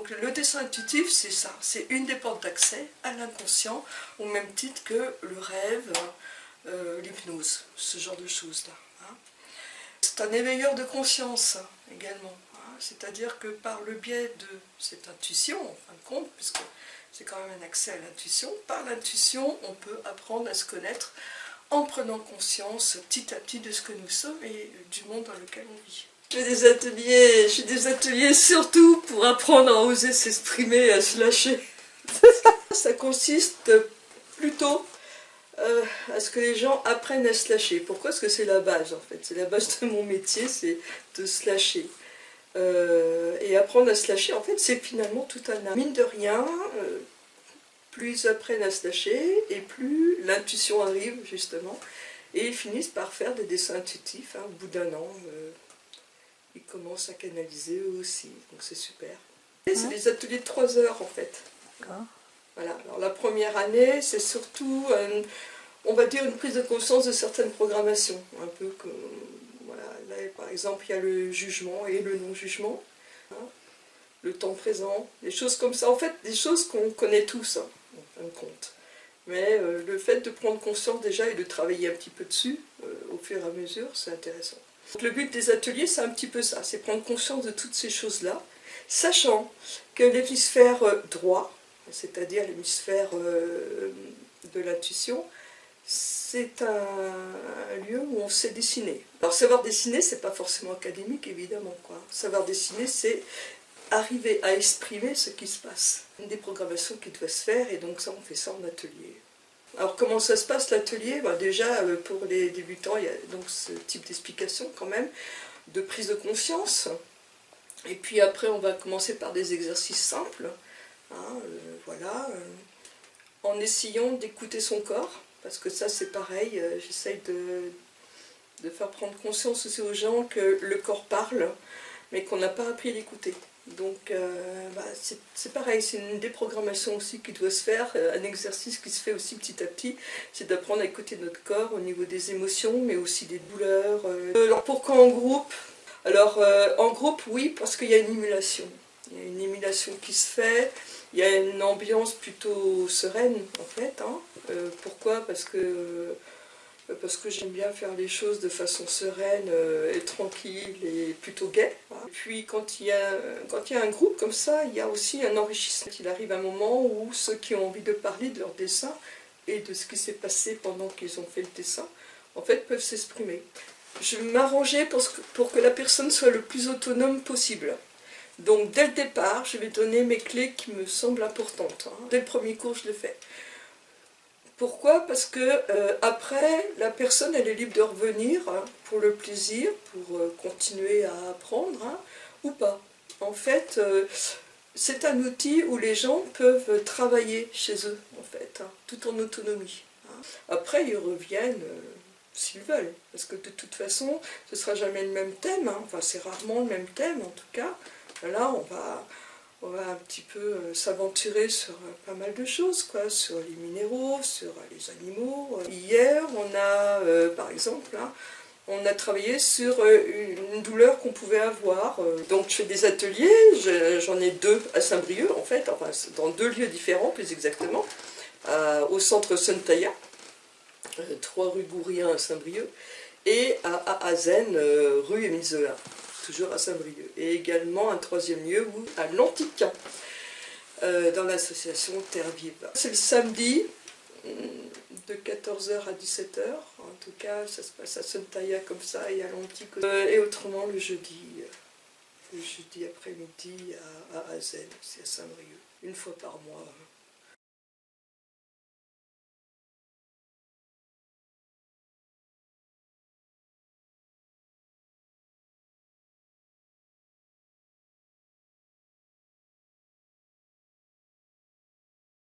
Donc, le dessin intuitif, c'est ça, c'est une des portes d'accès à l'inconscient, au même titre que le rêve, l'hypnose, ce genre de choses-là. Hein. C'est un éveilleur de conscience également, hein. C'est-à-dire que par le biais de cette intuition, en fin de compte, puisque c'est quand même un accès à l'intuition, par l'intuition, on peut apprendre à se connaître en prenant conscience petit à petit de ce que nous sommes et du monde dans lequel on vit. Je fais des ateliers surtout pour apprendre à oser s'exprimer, à se lâcher. Ça consiste plutôt à ce que les gens apprennent à se lâcher. Pourquoi? Parce que c'est la base en fait. C'est la base de mon métier, c'est de se lâcher. Et apprendre à se lâcher, en fait, c'est finalement tout un art. Mine de rien, plus ils apprennent à se lâcher, et plus l'intuition arrive, justement. Et ils finissent par faire des dessins intuitifs. Hein. Au bout d'un an, ils commencent à canaliser eux aussi. Donc c'est super. C'est des ateliers de 3 heures, en fait. Voilà. Alors la première année, c'est surtout, on va dire, une prise de conscience de certaines programmations. Un peu comme... Voilà, là, par exemple, il y a le jugement et le non-jugement, hein, le temps présent, des choses comme ça. En fait, des choses qu'on connaît tous, hein, en fin de compte. Mais le fait de prendre conscience déjà et de travailler un petit peu dessus, au fur et à mesure, c'est intéressant. Donc, le but des ateliers, c'est un petit peu ça, c'est prendre conscience de toutes ces choses-là, sachant que l'hémisphère droit, c'est-à-dire l'hémisphère de l'intuition, c'est un lieu où on sait dessiner. Alors savoir dessiner, c'est pas forcément académique évidemment, quoi. Savoir dessiner, c'est arriver à exprimer ce qui se passe. Une des programmations qui doit se faire, et donc ça on fait ça en atelier. Alors comment ça se passe l'atelier? Déjà pour les débutants, il y a donc ce type d'explication quand même, de prise de conscience. Et puis après on va commencer par des exercices simples, hein, voilà, en essayant d'écouter son corps. Parce que ça c'est pareil, j'essaye de faire prendre conscience aussi aux gens que le corps parle, mais qu'on n'a pas appris à l'écouter. Donc c'est pareil, c'est une déprogrammation aussi qui doit se faire, un exercice qui se fait aussi petit à petit, c'est d'apprendre à écouter notre corps au niveau des émotions, mais aussi des douleurs. Alors pourquoi en groupe? Alors en groupe oui, parce qu'il y a une émulation. Il y a une émulation qui se fait, il y a une ambiance plutôt sereine en fait. Hein. Pourquoi? Parce que j'aime bien faire les choses de façon sereine et tranquille et plutôt gaie. Et puis quand il y a un groupe comme ça, il y a aussi un enrichissement. Il arrive un moment où ceux qui ont envie de parler de leur dessin et de ce qui s'est passé pendant qu'ils ont fait le dessin, en fait peuvent s'exprimer. Je m'arrangeais pour que la personne soit le plus autonome possible. Donc dès le départ, je vais donner mes clés qui me semblent importantes. Hein. Dès le premier cours, je le fais. Pourquoi? Parce que après, la personne elle est libre de revenir hein, pour le plaisir, pour continuer à apprendre, hein, ou pas. En fait, c'est un outil où les gens peuvent travailler chez eux, en fait, hein, tout en autonomie. Hein. Après, ils reviennent s'ils veulent, parce que de toute façon, ce ne sera jamais le même thème, hein. Enfin c'est rarement le même thème en tout cas. Là, on va un petit peu s'aventurer sur pas mal de choses, quoi, sur les minéraux, sur les animaux. Hier, on a, par exemple, hein, on a travaillé sur une douleur qu'on pouvait avoir. Donc je fais des ateliers, j'en ai 2 à Saint-Brieuc, en fait, enfin dans 2 lieux différents, plus exactement, au centre Suntaya, 3 rue Gourien à Saint-Brieuc, et à Azen, rue Émile Zola. Toujours à Saint-Brieuc, et également un 3e lieu à l'Antique, dans l'association Terre Vive. C'est le samedi, de 14h à 17h, en tout cas ça se passe à Suntaya comme ça, et à l'Antique, et autrement le jeudi après-midi à Azen, c'est à Saint-Brieuc, une fois par mois.